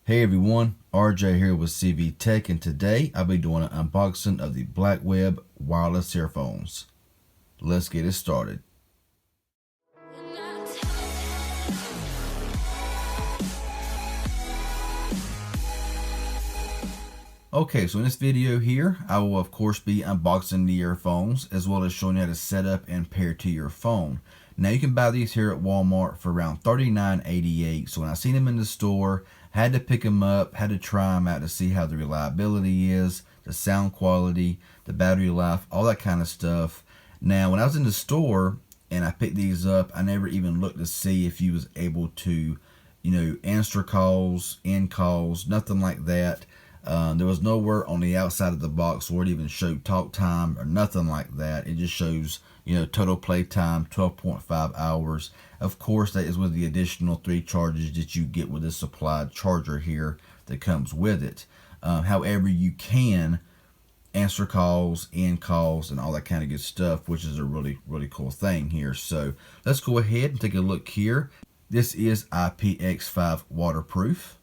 Hey everyone, RJ here with CV Tech, and today I'll be doing an unboxing of the Blackweb wireless earphones. Let's get it started. Okay, so in this video here, I will of course be unboxing the earphones as well as showing you how to set up and pair to your phone. Now you can buy these here at Walmart for around $39.88. So when I seen them in the store, had to pick them up, had to try them out to see how the reliability is, the sound quality, the battery life, all that kind of stuff. Now when I was in the store and I picked these up, I never even looked to see if you was able to, answer calls, end calls, nothing like that. There was nowhere on the outside of the box where it even showed talk time or nothing like that. It just shows, total play time, 12.5 hours. Of course, that is with the additional 3 charges that you get with this supplied charger here that comes with it. However, you can answer calls, end calls, and all that kind of good stuff, which is a really, really cool thing here. So let's go ahead and take a look here. This is IPX5 waterproof.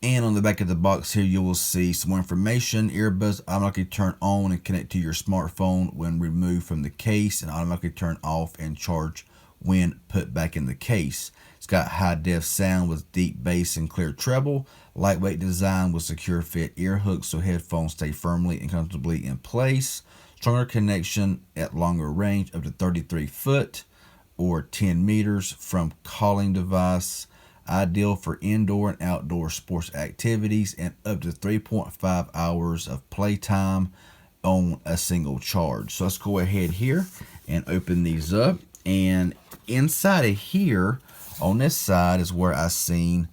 And on the back of the box here, you will see some more information. Earbuds automatically turn on and connect to your smartphone when removed from the case, and automatically turn off and charge when put back in the case. It's got high def sound with deep bass and clear treble. Lightweight design with secure fit ear hooks so headphones stay firmly and comfortably in place. Stronger connection at longer range up to 33 foot or 10 meters from calling device. Ideal for indoor and outdoor sports activities, and up to 3.5 hours of playtime on a single charge. So let's go ahead here and open these up. And inside of here, on this side is where I seen,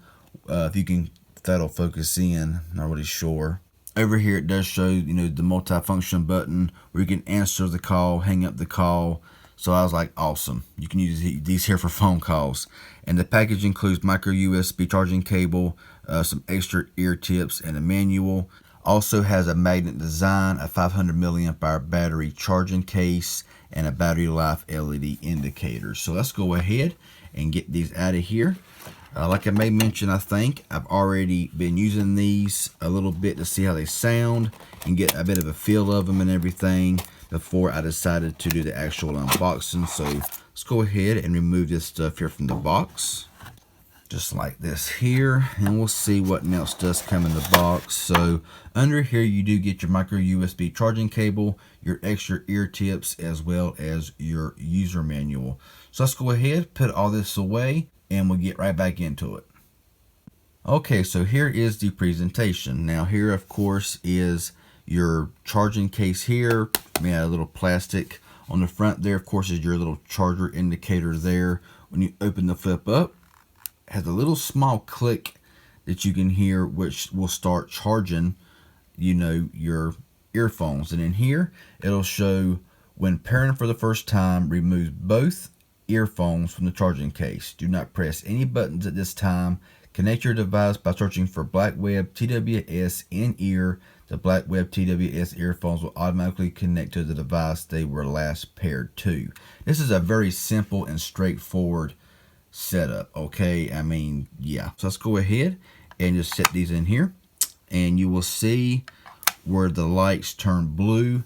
if that'll focus in, not really sure. Over here it does show, the multifunction button where you can answer the call, hang up the call. So I was like, awesome. You can use these here for phone calls. And the package includes micro USB charging cable, some extra ear tips, and a manual. Also has a magnet design, a 500 milliamp hour battery charging case, and a battery life LED indicator. So let's go ahead and get these out of here. Like I may mention, I think I've already been using these a little bit to see how they sound and get a bit of a feel of them and everything before I decided to do the actual unboxing. So let's go ahead and remove this stuff here from the box, just like this here, and we'll see what else does come in the box. So under here you do get your micro USB charging cable, your extra ear tips, as well as your user manual. So let's go ahead, put all this away, and we'll get right back into it. Okay, so here is the presentation. Now here of course is your charging case here. A little plastic on the front there, of course, is your little charger indicator there. When you open the flip up, it has a little small click that you can hear, which will start charging, your earphones. And in here, it'll show when pairing for the first time, remove both earphones from the charging case. Do not press any buttons at this time. Connect your device by searching for Blackweb TWS in-ear. The Blackweb TWS earphones will automatically connect to the device they were last paired to. This is a very simple and straightforward setup, okay? Yeah. So let's go ahead and just set these in here. And you will see where the lights turn blue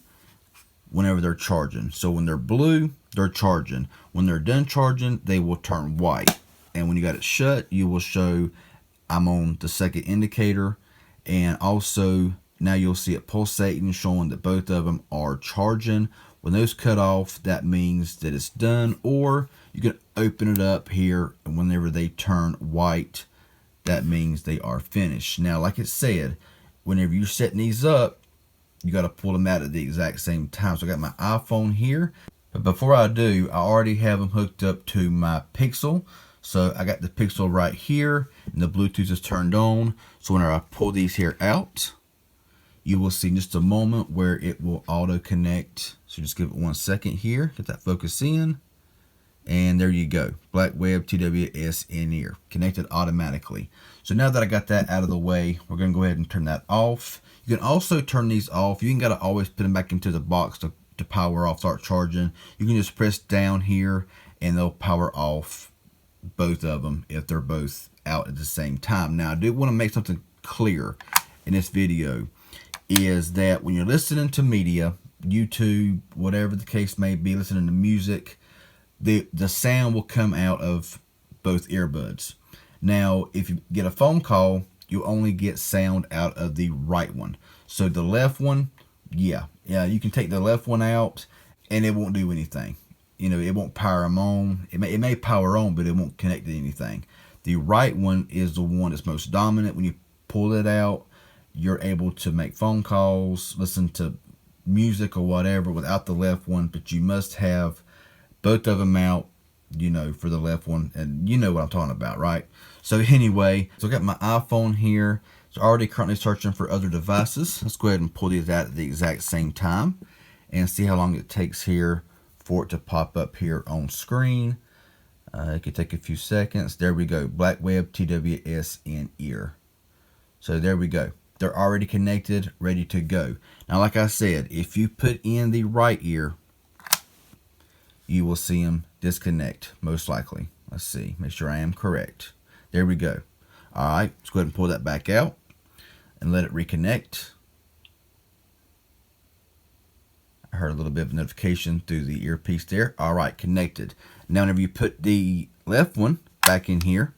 whenever they're charging. So when they're blue, they're charging. When they're done charging, they will turn white. And when you got it shut, you will show I'm on the second indicator. And also now you'll see it pulsating, showing that both of them are charging. When those cut off, that means that it's done. Or you can open it up here, and whenever they turn white, that means they are finished. Now, like it said, whenever you're setting these up, you got to pull them out at the exact same time. So I got my iPhone here. But before I do, I already have them hooked up to my Pixel. So I got the Pixel right here, and the Bluetooth is turned on. So whenever I pull these here out, you will see in just a moment where it will auto connect. So just give it 1 second here, get that focus in, and there you go. Blackweb TWS in-ear, connected automatically. So now that I got that out of the way, we're gonna go ahead and turn that off. You can also turn these off. You ain't gotta always put them back into the box to power off, start charging. You can just press down here and they'll power off both of them if they're both out at the same time. Now, I do want to make something clear in this video, is that when you're listening to media, YouTube, whatever the case may be, listening to music, the sound will come out of both earbuds. Now, if you get a phone call, you only get sound out of the right one. So the left one, yeah, you can take the left one out and it won't do anything. You know, it won't power them on. It may power on, but it won't connect to anything. The right one is the one that's most dominant. When you pull it out, you're able to make phone calls, listen to music or whatever without the left one, but you must have both of them out, you know, for the left one, and you know what I'm talking about, right? So anyway, so I got my iPhone here. It's already currently searching for other devices. Let's go ahead and pull these out at the exact same time and see how long it takes here for it to pop up here on screen. It could take a few seconds. There we go. Blackweb TWS in ear. So there we go. They're already connected, ready to go. Now, like I said, if you put in the right ear, you will see them disconnect, most likely. Let's see, make sure I am correct. There we go. All right, let's go ahead and pull that back out and let it reconnect. I heard a little bit of notification through the earpiece there. All right, connected. Now, whenever you put the left one back in here,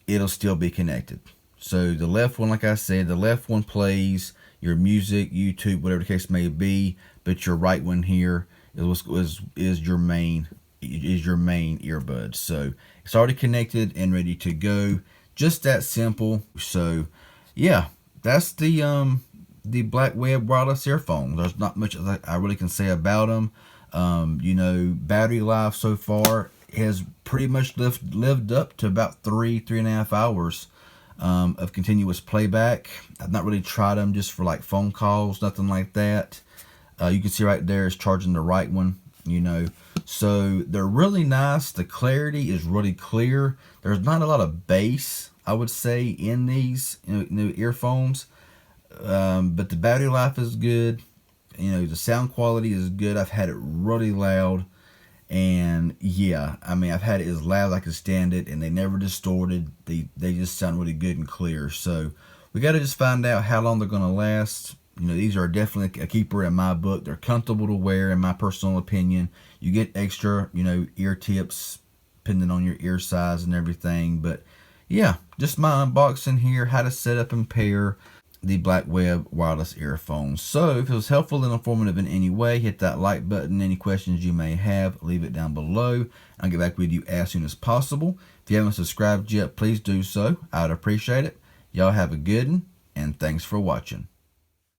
it'll still be connected. So the left one, like I said, the left one plays your music, YouTube, whatever the case may be, but your right one here is your main earbud. So it's already connected and ready to go. Just that simple. So yeah, that's the Blackweb wireless earphone. There's not much I really can say about them. You know, battery life so far has pretty much lived up to about 3.5 hours of continuous playback. I've not really tried them just for like phone calls, nothing like that. You can see right there is charging the right one, you know. So they're really nice. The clarity is really clear. There's not a lot of bass, I would say, in these earphones. But the battery life is good. You know, the sound quality is good. I've had it really loud. And yeah, I mean, I've had it as loud as I can stand it, and they never distorted. They just sound really good and clear. So we got to just find out how long they're going to last. You know, these are definitely a keeper in my book. They're comfortable to wear, in my personal opinion. You get extra, you know, ear tips depending on your ear size and everything. But yeah, just my unboxing here, how to set up and pair the Blackweb wireless earphones. So if it was helpful and informative in any way, hit that like button. Any questions you may have, leave it down below. I'll get back with you as soon as possible. If you haven't subscribed yet, please do so. I'd appreciate it. Y'all have a good one, and thanks for watching.